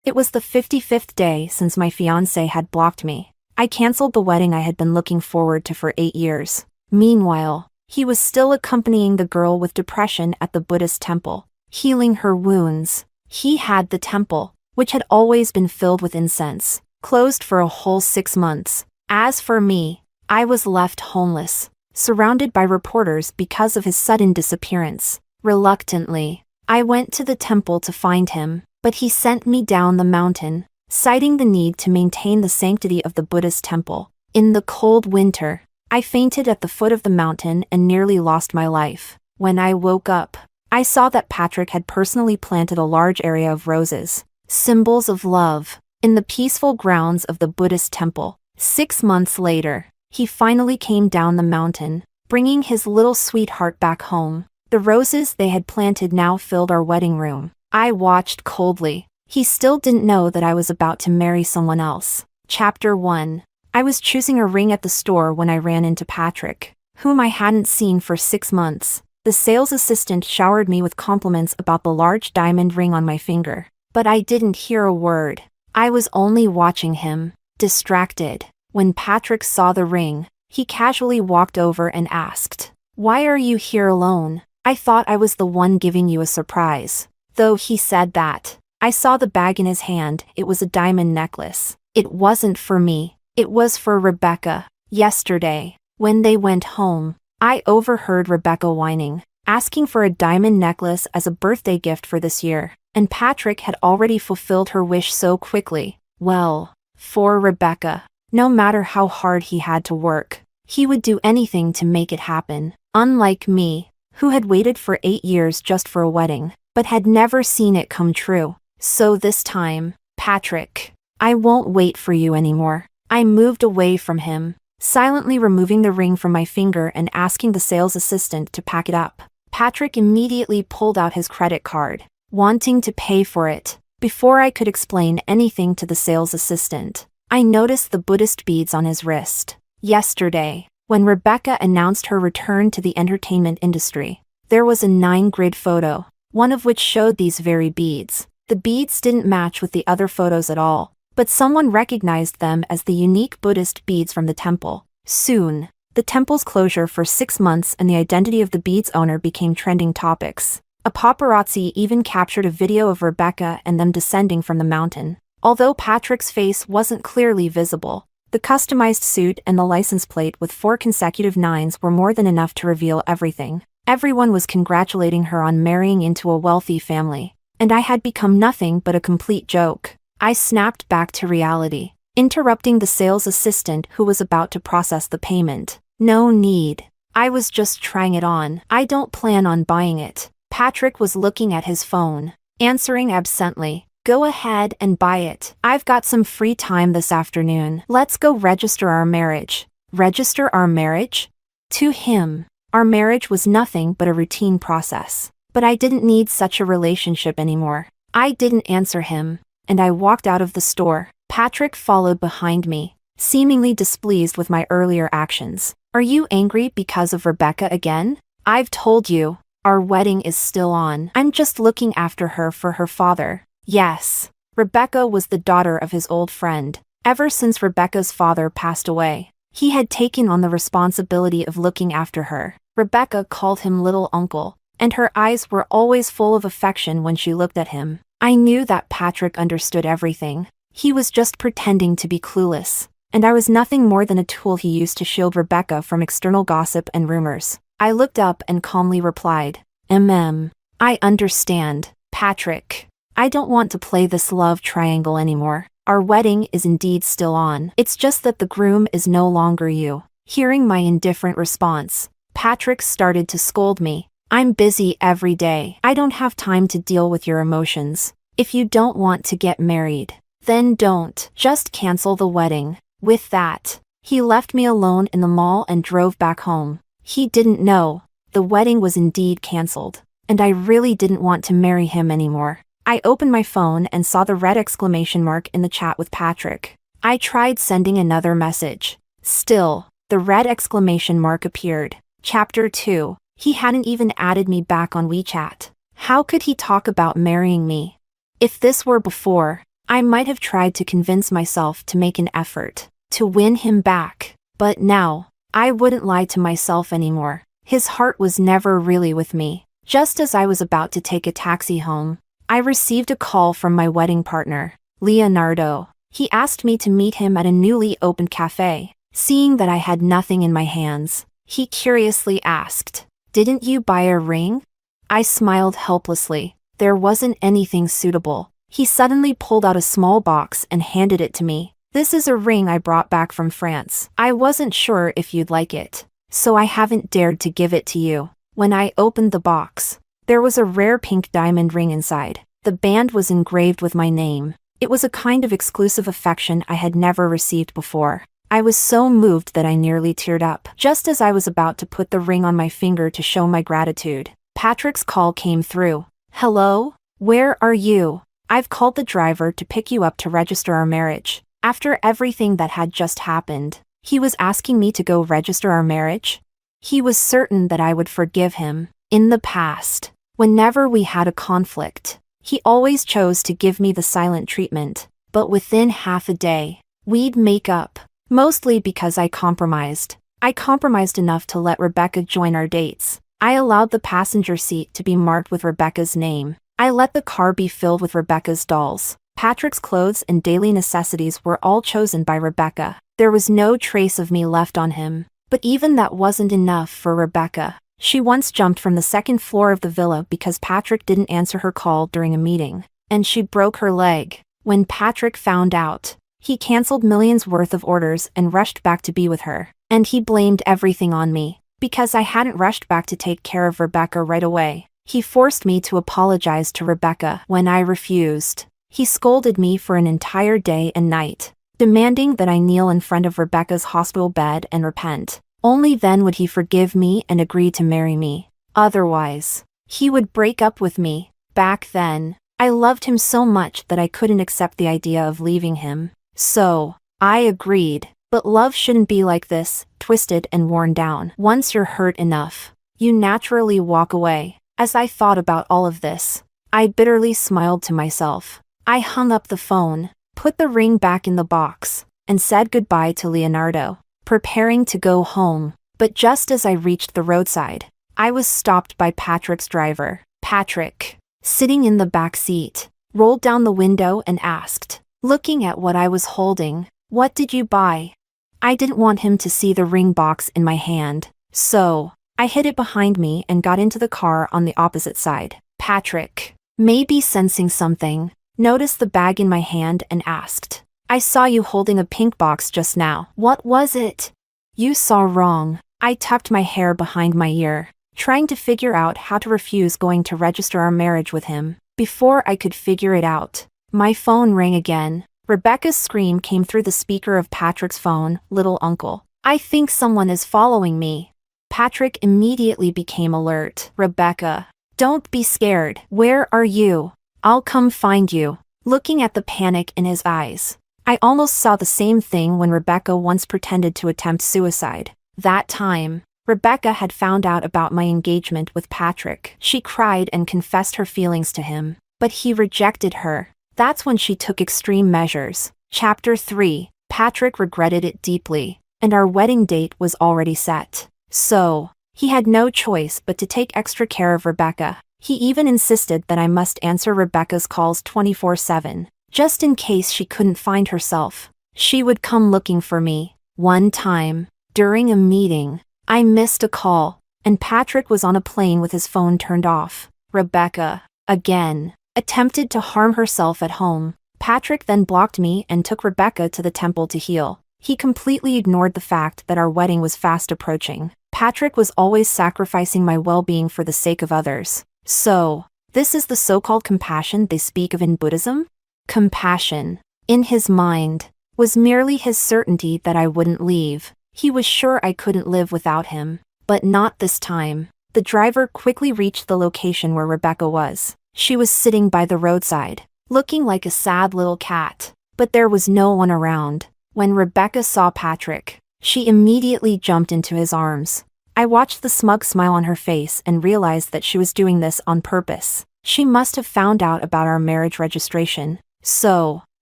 It was the 55th day since my fiancé had blocked me. I canceled the wedding I had been looking forward to for 8 years. Meanwhile, he was still accompanying the girl with depression at the Buddhist temple, healing her wounds. He had the temple, which had always been filled with incense, closed for a whole 6 months. As for me, I was left homeless, surrounded by reporters because of his sudden disappearance. Reluctantly, I went to the temple to find him, but he sent me down the mountain, citing the need to maintain the sanctity of the Buddhist temple. In the cold winter, I fainted at the foot of the mountain and nearly lost my life. When I woke up, I saw that Patrick had personally planted a large area of roses, symbols of love, in the peaceful grounds of the Buddhist temple. 6 months later, he finally came down the mountain, bringing his little sweetheart back home. The roses they had planted now filled our wedding room. I watched coldly. He still didn't know that I was about to marry someone else. Chapter 1. I was choosing a ring at the store when I ran into Patrick, whom I hadn't seen for 6 months. The sales assistant showered me with compliments about the large diamond ring on my finger, but I didn't hear a word. I was only watching him, distracted. When Patrick saw the ring, he casually walked over and asked, "Why are you here alone? I thought I was the one giving you a surprise." Though he said that, I saw the bag in his hand. It was a diamond necklace. It wasn't for me. It was for Rebecca. Yesterday, when they went home, I overheard Rebecca whining, asking for a diamond necklace as a birthday gift for this year, and Patrick had already fulfilled her wish so quickly. Well, for Rebecca, no matter how hard he had to work, he would do anything to make it happen. Unlike me, who had waited for 8 years just for a wedding, but had never seen it come true. So this time, Patrick, I won't wait for you anymore. I moved away from him, silently removing the ring from my finger and asking the sales assistant to pack it up. Patrick immediately pulled out his credit card, wanting to pay for it. Before I could explain anything to the sales assistant, I noticed the Buddhist beads on his wrist. Yesterday, when Rebecca announced her return to the entertainment industry, there was a 9-grid photo, one of which showed these very beads. The beads didn't match with the other photos at all, but someone recognized them as the unique Buddhist beads from the temple. Soon, the temple's closure for 6 months and the identity of the beads owner became trending topics. A paparazzi even captured a video of Rebecca and them descending from the mountain. Although Patrick's face wasn't clearly visible, the customized suit and the license plate with 4 consecutive 9s were more than enough to reveal everything. Everyone was congratulating her on marrying into a wealthy family, and I had become nothing but a complete joke. I snapped back to reality, interrupting the sales assistant who was about to process the payment. "No need. I was just trying it on. I don't plan on buying it." Patrick was looking at his phone, answering absently. "Go ahead and buy it. I've got some free time this afternoon. Let's go register our marriage." Register our marriage? To him, our marriage was nothing but a routine process. But I didn't need such a relationship anymore. I didn't answer him, and I walked out of the store. Patrick followed behind me, seemingly displeased with my earlier actions. "Are you angry because of Rebecca again? I've told you, our wedding is still on. I'm just looking after her for her father." Yes, Rebecca was the daughter of his old friend. Ever since Rebecca's father passed away, he had taken on the responsibility of looking after her. Rebecca called him little uncle, and her eyes were always full of affection when she looked at him. I knew that Patrick understood everything. He was just pretending to be clueless, and I was nothing more than a tool he used to shield Rebecca from external gossip and rumors. I looked up and calmly replied, I understand, Patrick. I don't want to play this love triangle anymore. Our wedding is indeed still on. It's just that the groom is no longer you." Hearing my indifferent response, Patrick started to scold me. "I'm busy every day. I don't have time to deal with your emotions. If you don't want to get married, then don't. Just cancel the wedding." With that, he left me alone in the mall and drove back home. He didn't know. The wedding was indeed canceled, and I really didn't want to marry him anymore. I opened my phone and saw the red exclamation mark in the chat with Patrick. I tried sending another message. Still, the red exclamation mark appeared. Chapter 2. He hadn't even added me back on WeChat. How could he talk about marrying me? If this were before, I might have tried to convince myself to make an effort to win him back, but now, I wouldn't lie to myself anymore. His heart was never really with me. Just as I was about to take a taxi home, I received a call from my wedding partner, Leonardo. He asked me to meet him at a newly opened cafe. Seeing that I had nothing in my hands, he curiously asked, "Didn't you buy a ring?" I smiled helplessly. There wasn't anything suitable. He suddenly pulled out a small box and handed it to me. "This is a ring I brought back from France. I wasn't sure if you'd like it, so I haven't dared to give it to you." When I opened the box, there was a rare pink diamond ring inside. The band was engraved with my name. It was a kind of exclusive affection I had never received before. I was so moved that I nearly teared up. Just as I was about to put the ring on my finger to show my gratitude, Patrick's call came through. "Hello? Where are you? I've called the driver to pick you up to register our marriage." After everything that had just happened, he was asking me to go register our marriage? He was certain that I would forgive him. In the past, whenever we had a conflict, he always chose to give me the silent treatment, but within half a day, we'd make up. Mostly because I compromised. I compromised enough to let Rebecca join our dates. I allowed the passenger seat to be marked with Rebecca's name. I let the car be filled with Rebecca's dolls. Patrick's clothes and daily necessities were all chosen by Rebecca. There was no trace of me left on him. But even that wasn't enough for Rebecca. She once jumped from the second floor of the villa because Patrick didn't answer her call during a meeting, and she broke her leg. When Patrick found out, he canceled millions worth of orders and rushed back to be with her. And he blamed everything on me, because I hadn't rushed back to take care of Rebecca right away. He forced me to apologize to Rebecca when I refused. He scolded me for an entire day and night, demanding that I kneel in front of Rebecca's hospital bed and repent. Only then would he forgive me and agree to marry me. Otherwise, he would break up with me. Back then, I loved him so much that I couldn't accept the idea of leaving him. So, I agreed. But love shouldn't be like this, twisted and worn down. Once you're hurt enough, you naturally walk away. As I thought about all of this, I bitterly smiled to myself. I hung up the phone, put the ring back in the box, and said goodbye to Leonardo, preparing to go home. But just as I reached the roadside, I was stopped by Patrick's driver. Patrick, sitting in the back seat, rolled down the window and asked, looking at what I was holding, "What did you buy?" I didn't want him to see the ring box in my hand, so I hid it behind me and got into the car on the opposite side. Patrick, maybe sensing something, noticed the bag in my hand and asked, "I saw you holding a pink box just now. What was it?" "You saw wrong." I tucked my hair behind my ear, trying to figure out how to refuse going to register our marriage with him. Before I could figure it out, my phone rang again. Rebecca's scream came through the speaker of Patrick's phone. "Little uncle, I think someone is following me." Patrick immediately became alert. "Rebecca, don't be scared. Where are you? I'll come find you." Looking at the panic in his eyes, I almost saw the same thing when Rebecca once pretended to attempt suicide. That time, Rebecca had found out about my engagement with Patrick. She cried and confessed her feelings to him, but he rejected her. That's when she took extreme measures. Chapter 3. Patrick regretted it deeply, and our wedding date was already set. So, he had no choice but to take extra care of Rebecca. He even insisted that I must answer Rebecca's calls 24/7, just in case she couldn't find herself. She would come looking for me. One time, during a meeting, I missed a call, and Patrick was on a plane with his phone turned off. Rebecca, again, attempted to harm herself at home. Patrick then blocked me and took Rebecca to the temple to heal. He completely ignored the fact that our wedding was fast approaching. Patrick was always sacrificing my well-being for the sake of others. So, this is the so-called compassion they speak of in Buddhism? Compassion, in his mind, was merely his certainty that I wouldn't leave. He was sure I couldn't live without him. But not this time. The driver quickly reached the location where Rebecca was. She was sitting by the roadside, looking like a sad little cat. But there was no one around. When Rebecca saw Patrick, she immediately jumped into his arms. I watched the smug smile on her face and realized that she was doing this on purpose. She must have found out about our marriage registration. So,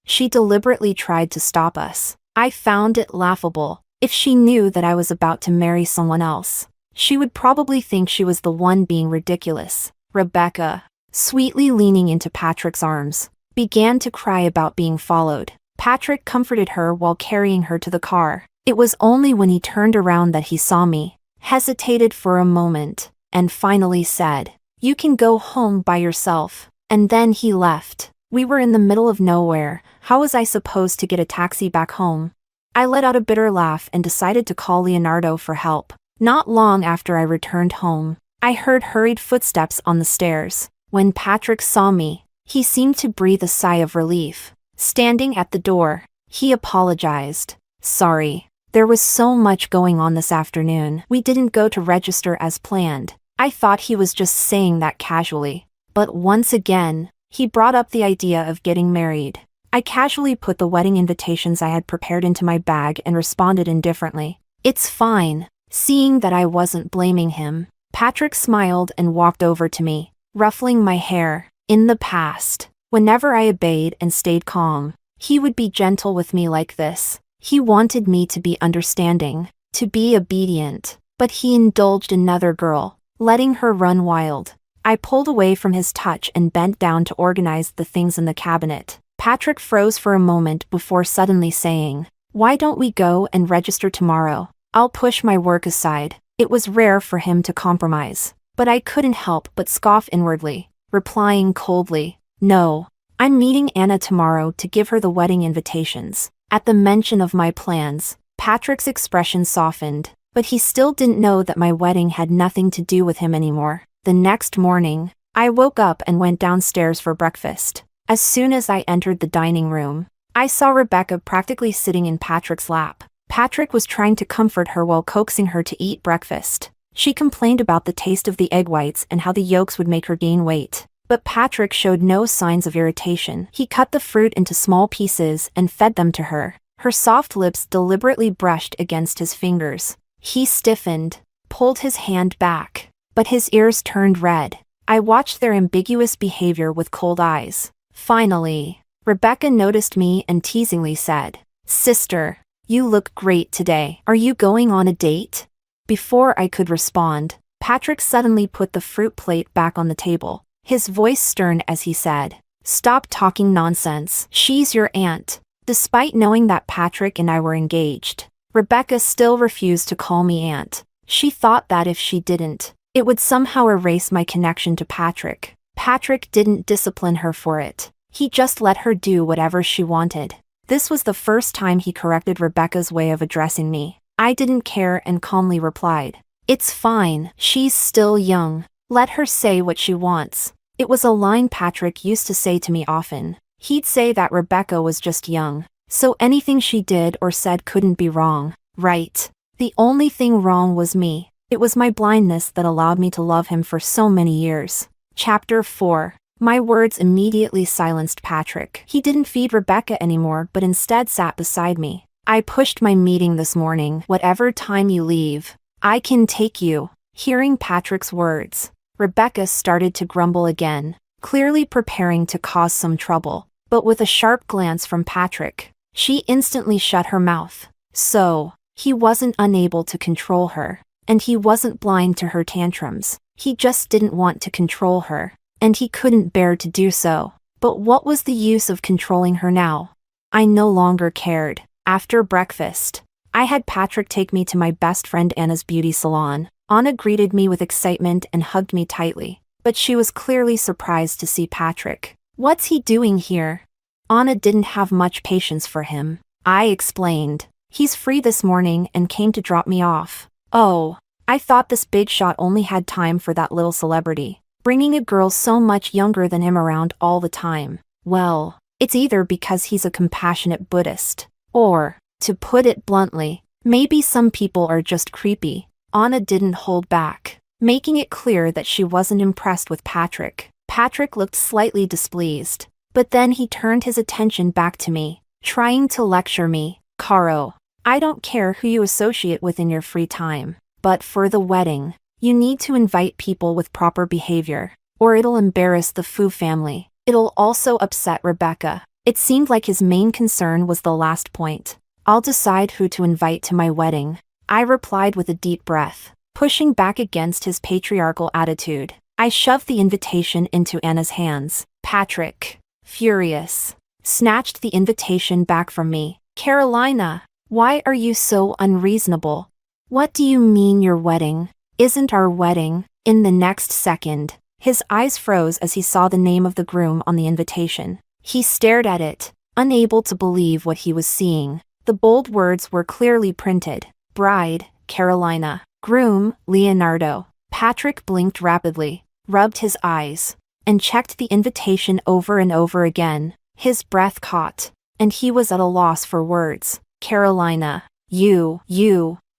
She deliberately tried to stop us. I found it laughable. If she knew that I was about to marry someone else, she would probably think she was the one being ridiculous. Rebecca, sweetly leaning into Patrick's arms, began to cry about being followed. Patrick comforted her while carrying her to the car. It was only when he turned around that he saw me, hesitated for a moment, and finally said, "You can go home by yourself." And then he left. We were in the middle of nowhere. How was I supposed to get a taxi back home? I let out a bitter laugh and decided to call Leonardo for help. Not long after I returned home, I heard hurried footsteps on the stairs. When Patrick saw me, he seemed to breathe a sigh of relief. Standing at the door, he apologized. "Sorry. There was so much going on this afternoon. We didn't go to register as planned." I thought he was just saying that casually. But once again, he brought up the idea of getting married. I casually put the wedding invitations I had prepared into my bag and responded indifferently, "It's fine." Seeing that I wasn't blaming him, Patrick smiled and walked over to me, ruffling my hair. In the past, whenever I obeyed and stayed calm, he would be gentle with me like this. He wanted me to be understanding, to be obedient, but he indulged another girl, letting her run wild. I pulled away from his touch and bent down to organize the things in the cabinet. Patrick froze for a moment before suddenly saying, "Why don't we go and register tomorrow? I'll push my work aside." It was rare for him to compromise, but I couldn't help but scoff inwardly, replying coldly, "No, I'm meeting Anna tomorrow to give her the wedding invitations." At the mention of my plans, Patrick's expression softened, but he still didn't know that my wedding had nothing to do with him anymore. The next morning, I woke up and went downstairs for breakfast. As soon as I entered the dining room, I saw Rebecca practically sitting in Patrick's lap. Patrick was trying to comfort her while coaxing her to eat breakfast. She complained about the taste of the egg whites and how the yolks would make her gain weight. But Patrick showed no signs of irritation. He cut the fruit into small pieces and fed them to her. Her soft lips deliberately brushed against his fingers. He stiffened, pulled his hand back, but his ears turned red. I watched their ambiguous behavior with cold eyes. Finally, Rebecca noticed me and teasingly said, "Sister, you look great today. Are you going on a date?" Before I could respond, Patrick suddenly put the fruit plate back on the table, his voice stern as he said, "Stop talking nonsense. She's your aunt." Despite knowing that Patrick and I were engaged, Rebecca still refused to call me aunt. She thought that if she didn't, it would somehow erase my connection to Patrick. Patrick didn't discipline her for it. He just let her do whatever she wanted. This was the first time he corrected Rebecca's way of addressing me. I didn't care and calmly replied, "It's fine. She's still young. Let her say what she wants." It was a line Patrick used to say to me often. He'd say that Rebecca was just young, so anything she did or said couldn't be wrong. Right. The only thing wrong was me. It was my blindness that allowed me to love him for so many years. Chapter 4. My words immediately silenced Patrick. He didn't feed Rebecca anymore but instead sat beside me. "I pushed my meeting this morning. Whatever time you leave, I can take you." Hearing Patrick's words, Rebecca started to grumble again, clearly preparing to cause some trouble. But with a sharp glance from Patrick, she instantly shut her mouth. So, he wasn't unable to control her, and he wasn't blind to her tantrums. He just didn't want to control her, and he couldn't bear to do so. But what was the use of controlling her now? I no longer cared. After breakfast, I had Patrick take me to my best friend Anna's beauty salon. Anna greeted me with excitement and hugged me tightly, but she was clearly surprised to see Patrick. "What's he doing here?" Anna didn't have much patience for him. I explained, "He's free this morning and came to drop me off." "Oh, I thought this big shot only had time for that little celebrity, bringing a girl so much younger than him around all the time." "Well, it's either because he's a compassionate Buddhist, or, to put it bluntly, maybe some people are just creepy." Anna didn't hold back, making it clear that she wasn't impressed with Patrick. Patrick looked slightly displeased, but then he turned his attention back to me, trying to lecture me. "Caro, I don't care who you associate with in your free time, but for the wedding, you need to invite people with proper behavior, or it'll embarrass the Fu family. It'll also upset Rebecca. It seemed like his main concern was the last point. I'll decide who to invite to my wedding, I replied with a deep breath, pushing back against his patriarchal attitude. I shoved the invitation into Anna's hands. Patrick, furious, snatched the invitation back from me. Carolina, why are you so unreasonable? What do you mean your wedding? Isn't our wedding? In the next second, his eyes froze as he saw the name of the groom on the invitation. He stared at it, unable to believe what he was seeing. The bold words were clearly printed. Bride, Carolina. Groom, Leonardo. Patrick blinked rapidly, rubbed his eyes, and checked the invitation over and over again. His breath caught, and he was at a loss for words. Carolina, you.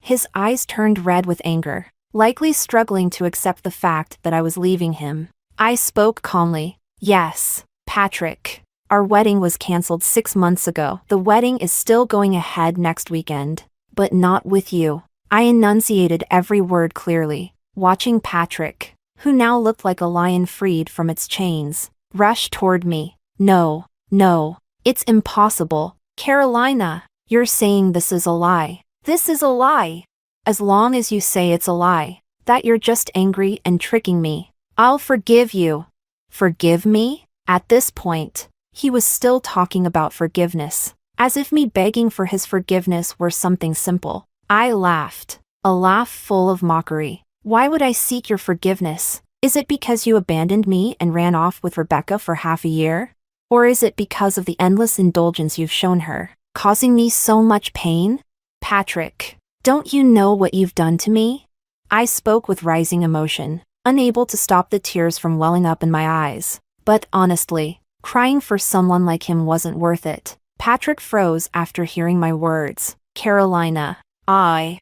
His eyes turned red with anger, likely struggling to accept the fact that I was leaving him. I spoke calmly. Yes, Patrick. Our wedding was cancelled 6 months ago. The wedding is still going ahead next weekend, but not with you. I enunciated every word clearly, watching Patrick, who now looked like a lion freed from its chains, rush toward me. No, it's impossible. Carolina, you're saying this is a lie. This is a lie. As long as you say it's a lie, that you're just angry and tricking me, I'll forgive you. Forgive me? At this point, he was still talking about forgiveness, as if me begging for his forgiveness were something simple. I laughed, a laugh full of mockery. Why would I seek your forgiveness? Is it because you abandoned me and ran off with Rebecca for half a year? Or is it because of the endless indulgence you've shown her, causing me so much pain? Patrick, don't you know what you've done to me? I spoke with rising emotion, unable to stop the tears from welling up in my eyes. But honestly, crying for someone like him wasn't worth it. Patrick froze after hearing my words. Carolina, I'm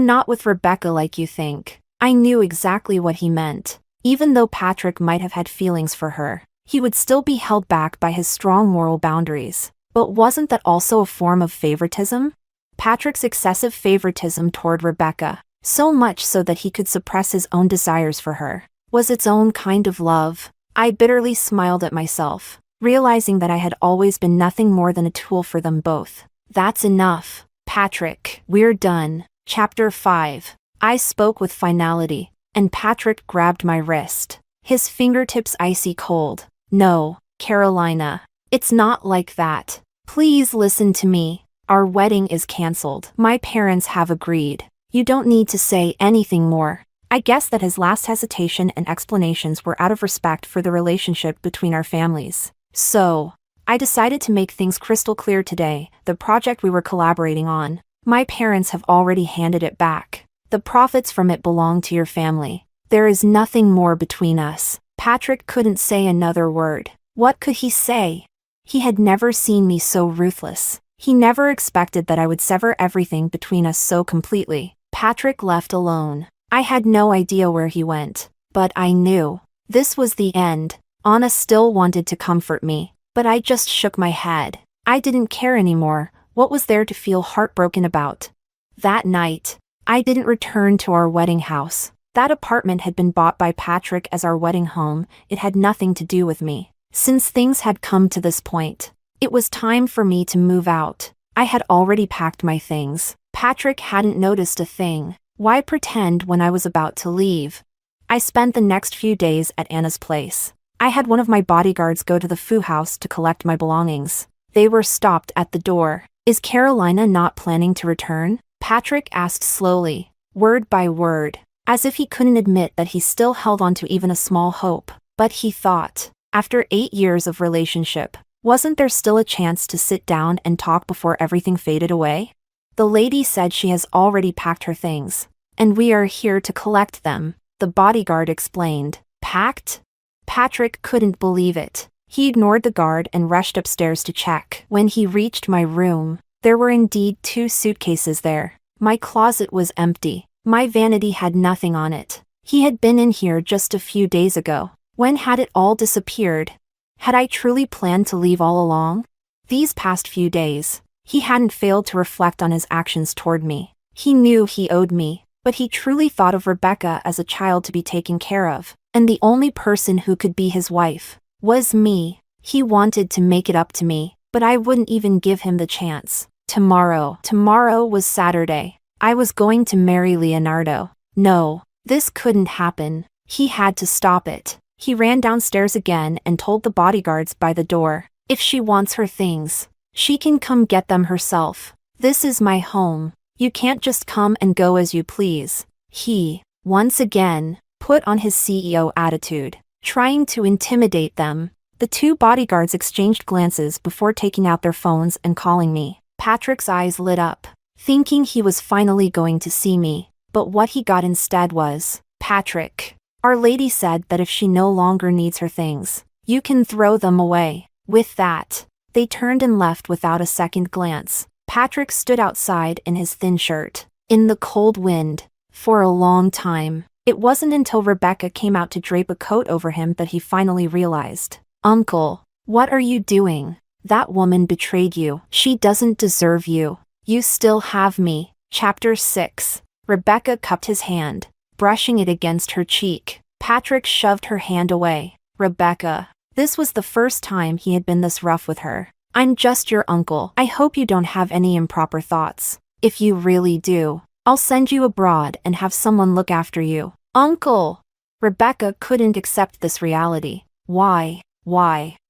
not with Rebecca like you think. I knew exactly what he meant. Even though Patrick might have had feelings for her, he would still be held back by his strong moral boundaries. But wasn't that also a form of favoritism? Patrick's excessive favoritism toward Rebecca, so much so that he could suppress his own desires for her, was its own kind of love. I bitterly smiled at myself, realizing that I had always been nothing more than a tool for them both. That's enough. Patrick, we're done. Chapter 5. I spoke with finality, and Patrick grabbed my wrist, his fingertips icy cold. No, Carolina, it's not like that. Please listen to me. Our wedding is cancelled. My parents have agreed. You don't need to say anything more. I guess that his last hesitation and explanations were out of respect for the relationship between our families. So, I decided to make things crystal clear today. The project we were collaborating on, my parents have already handed it back. The profits from it belong to your family. There is nothing more between us. Patrick couldn't say another word. What could he say? He had never seen me so ruthless. He never expected that I would sever everything between us so completely. Patrick left alone. I had no idea where he went, but I knew. This was the end. Anna still wanted to comfort me, but I just shook my head. I didn't care anymore. What was there to feel heartbroken about? That night, I didn't return to our wedding house. That apartment had been bought by Patrick as our wedding home. It had nothing to do with me. Since things had come to this point, it was time for me to move out. I had already packed my things. Patrick hadn't noticed a thing. Why pretend when I was about to leave? I spent the next few days at Anna's place. I had one of my bodyguards go to the foo house to collect my belongings. They were stopped at the door. Is Carolina not planning to return? Patrick asked slowly, word by word, as if he couldn't admit that he still held on to even a small hope. But he thought, after 8 years of relationship, wasn't there still a chance to sit down and talk before everything faded away? The lady said she has already packed her things, and we are here to collect them, the bodyguard explained. Packed? Patrick couldn't believe it. He ignored the guard and rushed upstairs to check. When he reached my room, there were indeed 2 suitcases there. My closet was empty. My vanity had nothing on it. He had been in here just a few days ago. When had it all disappeared? Had I truly planned to leave all along? These past few days, he hadn't failed to reflect on his actions toward me. He knew he owed me, but he truly thought of Rebecca as a child to be taken care of, and the only person who could be his wife was me. He wanted to make it up to me, but I wouldn't even give him the chance. Tomorrow was Saturday. I was going to marry Leonardo. No, this couldn't happen. He had to stop it. He ran downstairs again and told the bodyguards by the door, if she wants her things, she can come get them herself. This is my home. You can't just come and go as you please. He, once again, put on his CEO attitude, trying to intimidate them. The two bodyguards exchanged glances before taking out their phones and calling me. Patrick's eyes lit up, thinking he was finally going to see me, but what he got instead was, Patrick, Our Lady said that if she no longer needs her things, you can throw them away. With that, they turned and left without a second glance. Patrick stood outside in his thin shirt, in the cold wind, for a long time. It wasn't until Rebecca came out to drape a coat over him that he finally realized. Uncle, what are you doing? That woman betrayed you. She doesn't deserve you. You still have me. Chapter 6. Rebecca cupped his hand, brushing it against her cheek. Patrick shoved her hand away. Rebecca. This was the first time he had been this rough with her. I'm just your uncle. I hope you don't have any improper thoughts. If you really do, I'll send you abroad and have someone look after you. Uncle! Rebecca couldn't accept this reality. Why?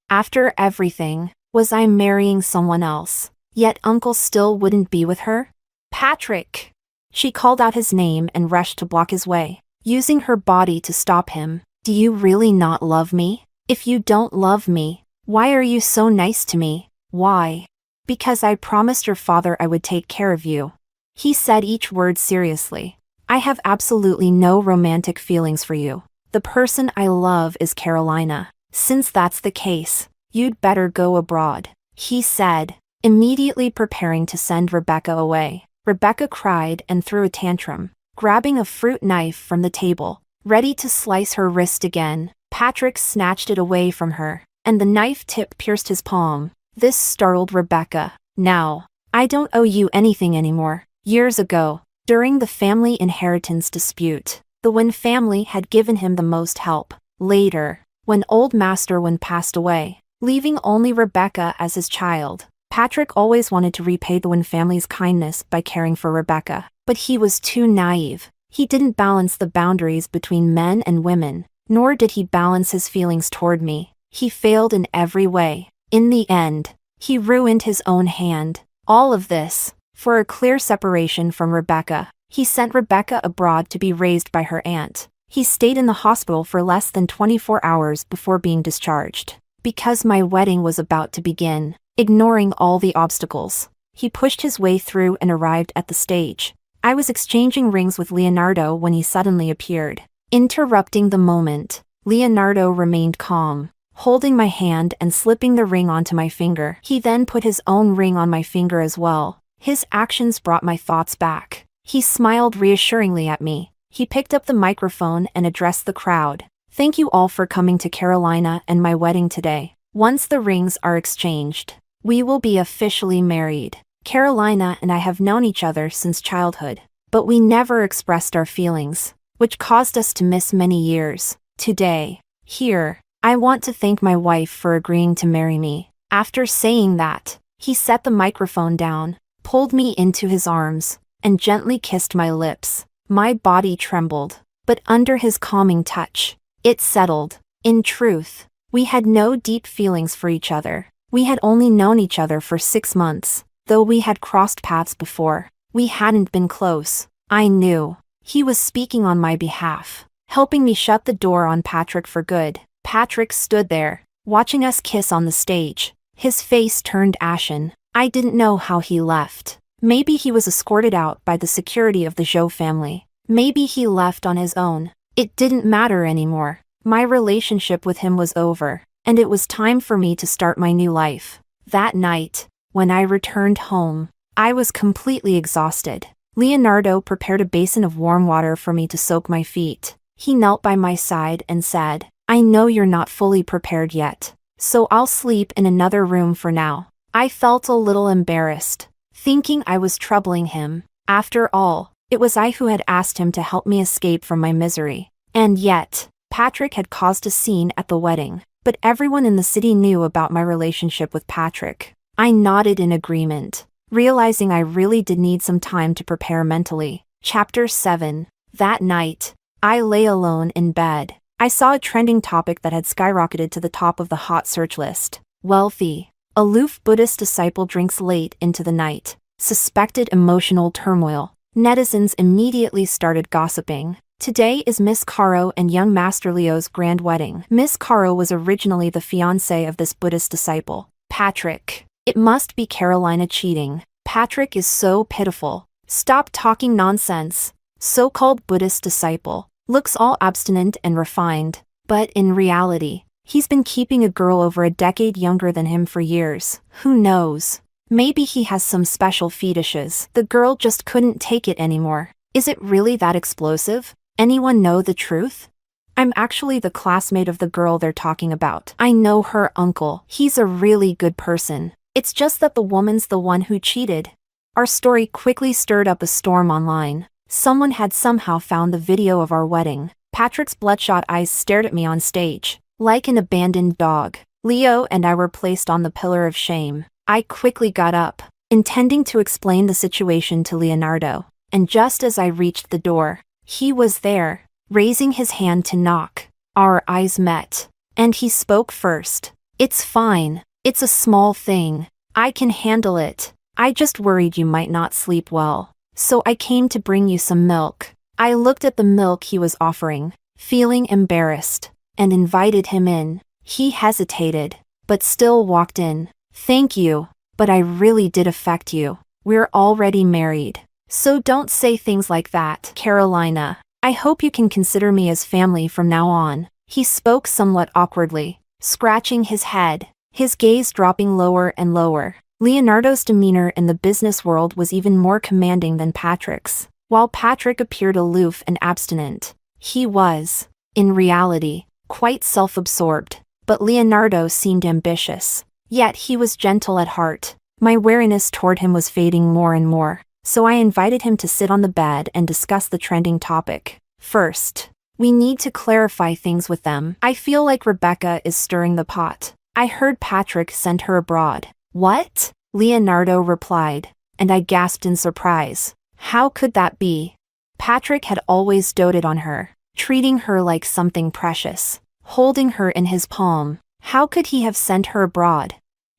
After everything, was I marrying someone else? Yet Uncle still wouldn't be with her? Patrick! She called out his name and rushed to block his way, using her body to stop him. Do you really not love me? If you don't love me, why are you so nice to me? Why? Because I promised your father I would take care of you. He said each word seriously. I have absolutely no romantic feelings for you. The person I love is Carolina. Since that's the case, you'd better go abroad, he said, immediately preparing to send Rebecca away. Rebecca cried and threw a tantrum, grabbing a fruit knife from the table, ready to slice her wrist again. Patrick snatched it away from her, and the knife tip pierced his palm. This startled Rebecca. Now, I don't owe you anything anymore. Years ago, during the family inheritance dispute, the Wynn family had given him the most help. Later, when old Master Wynn passed away, leaving only Rebecca as his child, Patrick always wanted to repay the Wynn family's kindness by caring for Rebecca. But he was too naive. He didn't balance the boundaries between men and women, nor did he balance his feelings toward me. He failed in every way. In the end, he ruined his own hand. All of this, for a clear separation from Rebecca. He sent Rebecca abroad to be raised by her aunt. He stayed in the hospital for less than 24 hours before being discharged. Because my wedding was about to begin, ignoring all the obstacles, he pushed his way through and arrived at the stage. I was exchanging rings with Leonardo when he suddenly appeared. Interrupting the moment, Leonardo remained calm, holding my hand and slipping the ring onto my finger. He then put his own ring on my finger as well. His actions brought my thoughts back. He smiled reassuringly at me. He picked up the microphone and addressed the crowd. Thank you all for coming to Carolina and my wedding today. Once the rings are exchanged, we will be officially married. Carolina and I have known each other since childhood, but we never expressed our feelings, which caused us to miss many years. Today, here, I want to thank my wife for agreeing to marry me. After saying that, he set the microphone down, pulled me into his arms, and gently kissed my lips. My body trembled, but under his calming touch, it settled. In truth, we had no deep feelings for each other. We had only known each other for 6 months. Though we had crossed paths before, we hadn't been close. I knew he was speaking on my behalf, helping me shut the door on Patrick for good. Patrick stood there, watching us kiss on the stage. His face turned ashen. I didn't know how he left. Maybe he was escorted out by the security of the Zhou family. Maybe he left on his own. It didn't matter anymore. My relationship with him was over, and it was time for me to start my new life. That night, when I returned home, I was completely exhausted. Leonardo prepared a basin of warm water for me to soak my feet. He knelt by my side and said, I know you're not fully prepared yet, so I'll sleep in another room for now. I felt a little embarrassed, thinking I was troubling him. After all, it was I who had asked him to help me escape from my misery. And yet, Patrick had caused a scene at the wedding. but everyone in the city knew about my relationship with Patrick. I nodded in agreement, realizing I really did need some time to prepare mentally. Chapter 7. That night, I lay alone in bed. I saw a trending topic that had skyrocketed to the top of the hot search list. Wealthy. Aloof Buddhist disciple drinks late into the night. Suspected emotional turmoil. Netizens immediately started gossiping. Today is Miss Caro and young Master Leo's grand wedding. Miss Caro was originally the fiancé of this Buddhist disciple, Patrick. It must be Carolina cheating. Patrick is so pitiful. Stop talking nonsense. So-called Buddhist disciple. Looks all abstinent and refined. But in reality, he's been keeping a girl over a decade younger than him for years. Who knows? Maybe he has some special fetishes. The girl just couldn't take it anymore. Is it really that explosive? Anyone know the truth? I'm actually the classmate of the girl they're talking about. I know her uncle. He's a really good person. It's just that the woman's the one who cheated. Our story quickly stirred up a storm online. Someone had somehow found the video of our wedding. Patrick's bloodshot eyes stared at me on stage, like an abandoned dog. Leo and I were placed on the pillar of shame. I quickly got up, intending to explain the situation to Leonardo, and just as I reached the door, he was there, raising his hand to knock. Our eyes met, and he spoke first. It's fine. It's a small thing. I can handle it. I just worried you might not sleep well, so I came to bring you some milk. I looked at the milk he was offering, feeling embarrassed, and invited him in. He hesitated, but still walked in. Thank you, but I really did affect you. We're already married. So don't say things like that, Carolina. I hope you can consider me as family from now on. He spoke somewhat awkwardly, scratching his head, his gaze dropping lower and lower. Leonardo's demeanor in the business world was even more commanding than Patrick's. While Patrick appeared aloof and abstinent, he was, in reality, quite self-absorbed. But Leonardo seemed ambitious. Yet he was gentle at heart. My wariness toward him was fading more and more, so I invited him to sit on the bed and discuss the trending topic. First, we need to clarify things with them. I feel like Rebecca is stirring the pot. I heard Patrick sent her abroad. What? Leonardo replied, and I gasped in surprise. How could that be? Patrick had always doted on her, treating her like something precious, holding her in his palm. How could he have sent her abroad?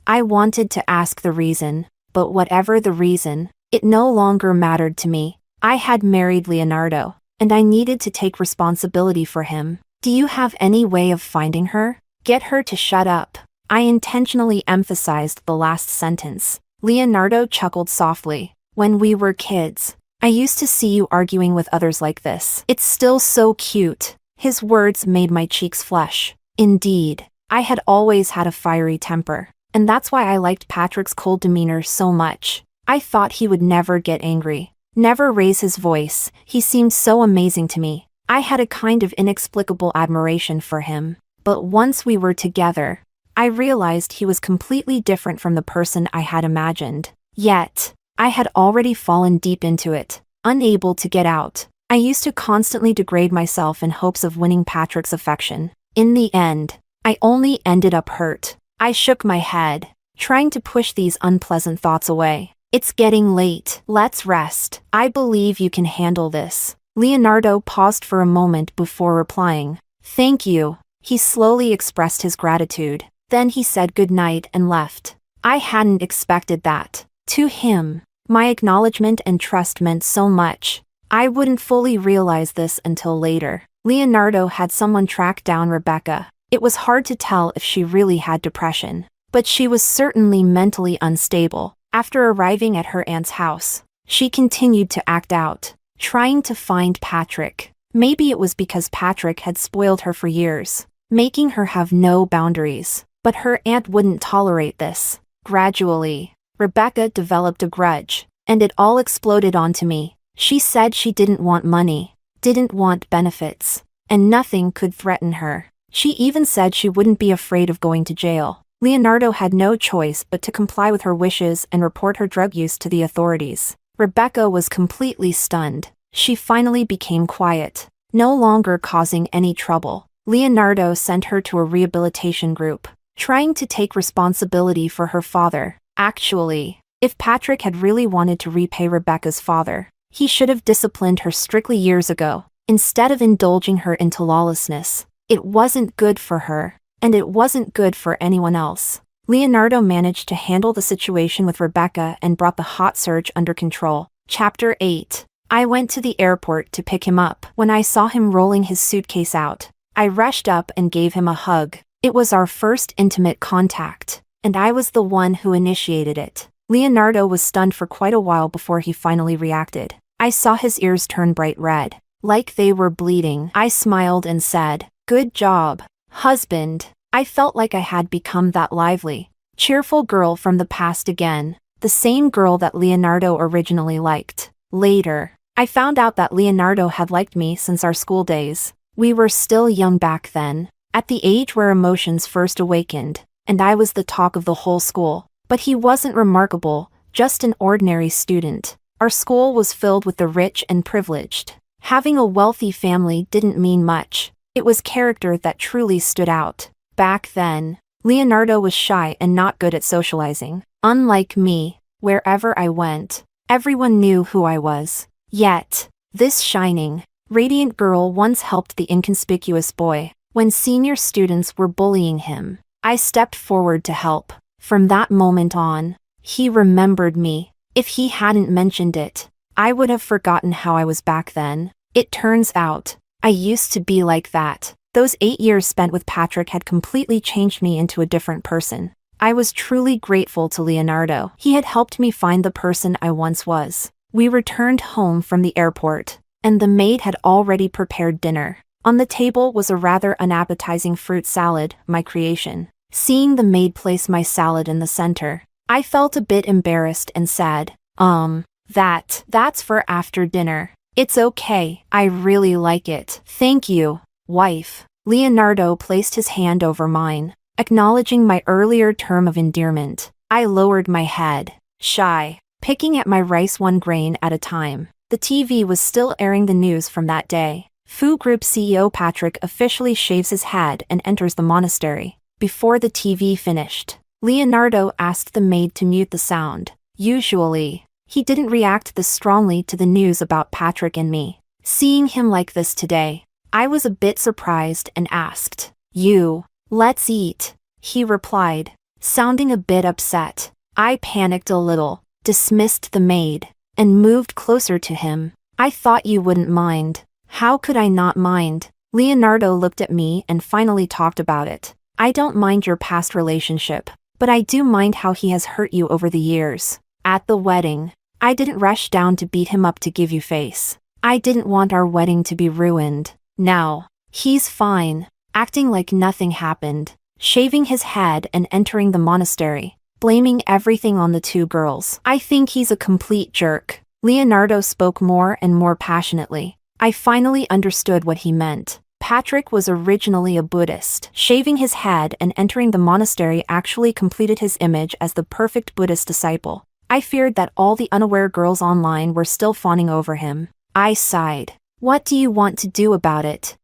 I wanted to ask the reason, but whatever the reason, it no longer mattered to me. I had married Leonardo, and I needed to take responsibility for him. Do you have any way of finding her? Get her to shut up. I intentionally emphasized the last sentence. Leonardo chuckled softly. When we were kids, I used to see you arguing with others like this. It's still so cute. His words made my cheeks flush. Indeed, I had always had a fiery temper, and that's why I liked Patrick's cold demeanor so much. I thought he would never get angry, never raise his voice. He seemed so amazing to me. I had a kind of inexplicable admiration for him. But once we were together, I realized he was completely different from the person I had imagined. Yet, I had already fallen deep into it, unable to get out. I used to constantly degrade myself in hopes of winning Patrick's affection. In the end, I only ended up hurt. I shook my head, trying to push these unpleasant thoughts away. It's getting late. Let's rest. I believe you can handle this. Leonardo paused for a moment before replying. Thank you. He slowly expressed his gratitude. Then he said goodnight and left. I hadn't expected that. To him, my acknowledgement and trust meant so much. I wouldn't fully realize this until later. Leonardo had someone track down Rebecca. It was hard to tell if she really had depression, but she was certainly mentally unstable. After arriving at her aunt's house, she continued to act out, trying to find Patrick. Maybe it was because Patrick had spoiled her for years, making her have no boundaries. But her aunt wouldn't tolerate this. Gradually, Rebecca developed a grudge, and it all exploded onto me. She said she didn't want money, didn't want benefits, and nothing could threaten her. She even said she wouldn't be afraid of going to jail. Leonardo had no choice but to comply with her wishes and report her drug use to the authorities. Rebecca was completely stunned. She finally became quiet, no longer causing any trouble. Leonardo sent her to a rehabilitation group, trying to take responsibility for her father. Actually, if Patrick had really wanted to repay Rebecca's father, he should have disciplined her strictly years ago, instead of indulging her into lawlessness. It wasn't good for her, and it wasn't good for anyone else. Leonardo managed to handle the situation with Rebecca and brought the hot surge under control. Chapter 8. I went to the airport to pick him up. When I saw him rolling his suitcase out, I rushed up and gave him a hug. It was our first intimate contact, and I was the one who initiated it. Leonardo was stunned for quite a while before he finally reacted. I saw his ears turn bright red, like they were bleeding. I smiled and said, "Good job, husband." I felt like I had become that lively, cheerful girl from the past again, the same girl that Leonardo originally liked. Later, I found out that Leonardo had liked me since our school days. We were still young back then, at the age where emotions first awakened, and I was the talk of the whole school. But he wasn't remarkable, just an ordinary student. Our school was filled with the rich and privileged. Having a wealthy family didn't mean much. It was character that truly stood out. Back then, Leonardo was shy and not good at socializing. Unlike me, wherever I went, everyone knew who I was. Yet, this shining, radiant girl once helped the inconspicuous boy. When senior students were bullying him, I stepped forward to help. From that moment on, he remembered me. If he hadn't mentioned it, I would have forgotten how I was back then. It turns out, I used to be like that. Those 8 years spent with Patrick had completely changed me into a different person. I was truly grateful to Leonardo. He had helped me find the person I once was. We returned home from the airport, and the maid had already prepared dinner. On the table was a rather unappetizing fruit salad, my creation. Seeing the maid place my salad in the center, I felt a bit embarrassed and said, that's for after dinner. It's okay, I really like it. Thank you, wife. Leonardo placed his hand over mine, acknowledging my earlier term of endearment. I lowered my head, shy, picking at my rice one grain at a time. The TV was still airing the news from that day. Fu Group CEO Patrick officially shaves his head and enters the monastery. Before the TV finished, Leonardo asked the maid to mute the sound. Usually, he didn't react this strongly to the news about Patrick and me. Seeing him like this today, I was a bit surprised and asked, "Let's eat," he replied, sounding a bit upset. I panicked a little, dismissed the maid, and moved closer to him. "I thought you wouldn't mind." "How could I not mind?" Leonardo looked at me and finally talked about it. "I don't mind your past relationship, but I do mind how he has hurt you over the years. At the wedding, I didn't rush down to beat him up to give you face. I didn't want our wedding to be ruined. Now, he's fine, acting like nothing happened, shaving his head and entering the monastery, blaming everything on the two girls. I think he's a complete jerk." Leonardo spoke more and more passionately. I finally understood what he meant. Patrick was originally a Buddhist. Shaving his head and entering the monastery actually completed his image as the perfect Buddhist disciple. I feared that all the unaware girls online were still fawning over him. I sighed. "What do you want to do about it?"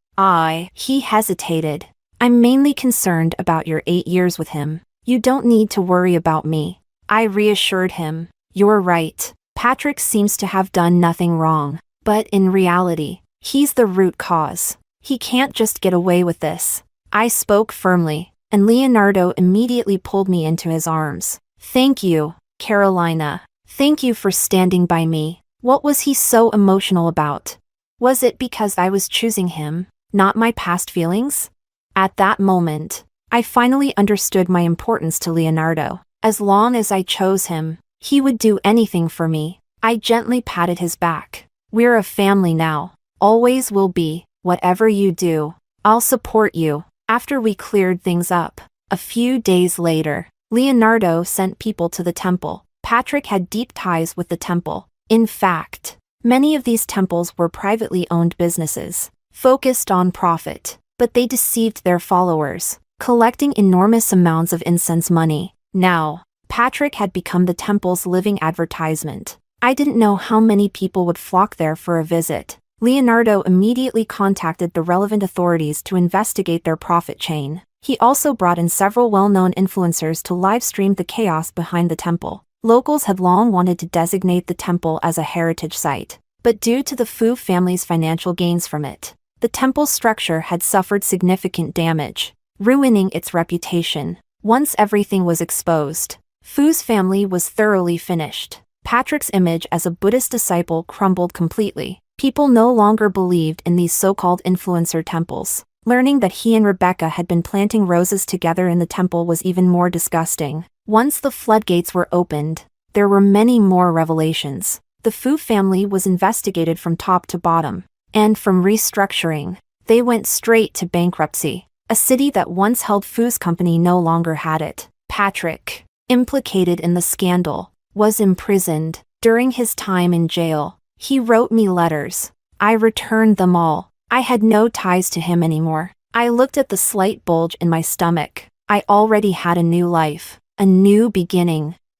He hesitated. "I'm mainly concerned about your 8 years with him. You don't need to worry about me." I reassured him. "You're right. Patrick seems to have done nothing wrong. But in reality, he's the root cause. He can't just get away with this." I spoke firmly, and Leonardo immediately pulled me into his arms. "Thank you, Carolina. Thank you for standing by me." What was he so emotional about? Was it because I was choosing him, not my past feelings? At that moment, I finally understood my importance to Leonardo. As long as I chose him, he would do anything for me. I gently patted his back. "We're a family now. Always will be. Whatever you do, I'll support you." After we cleared things up, a few days later, Leonardo sent people to the temple. Patrick had deep ties with the temple. In fact, many of these temples were privately owned businesses, focused on profit, but they deceived their followers, collecting enormous amounts of incense money. Now, Patrick had become the temple's living advertisement. I didn't know how many people would flock there for a visit. Leonardo immediately contacted the relevant authorities to investigate their profit chain. He also brought in several well-known influencers to live-stream the chaos behind the temple. Locals had long wanted to designate the temple as a heritage site, but due to the Fu family's financial gains from it, the temple's structure had suffered significant damage, ruining its reputation. Once everything was exposed, Fu's family was thoroughly finished. Patrick's image as a Buddhist disciple crumbled completely. People no longer believed in these so-called influencer temples. Learning that he and Rebecca had been planting roses together in the temple was even more disgusting. Once the floodgates were opened, there were many more revelations. The Fu family was investigated from top to bottom, and from restructuring, they went straight to bankruptcy. A city that once held Fu's company no longer had it. Patrick, implicated in the scandal, was imprisoned. During his time in jail, he wrote me letters. I returned them all. I had no ties to him anymore. I looked at the slight bulge in my stomach. I already had a new life, a new beginning.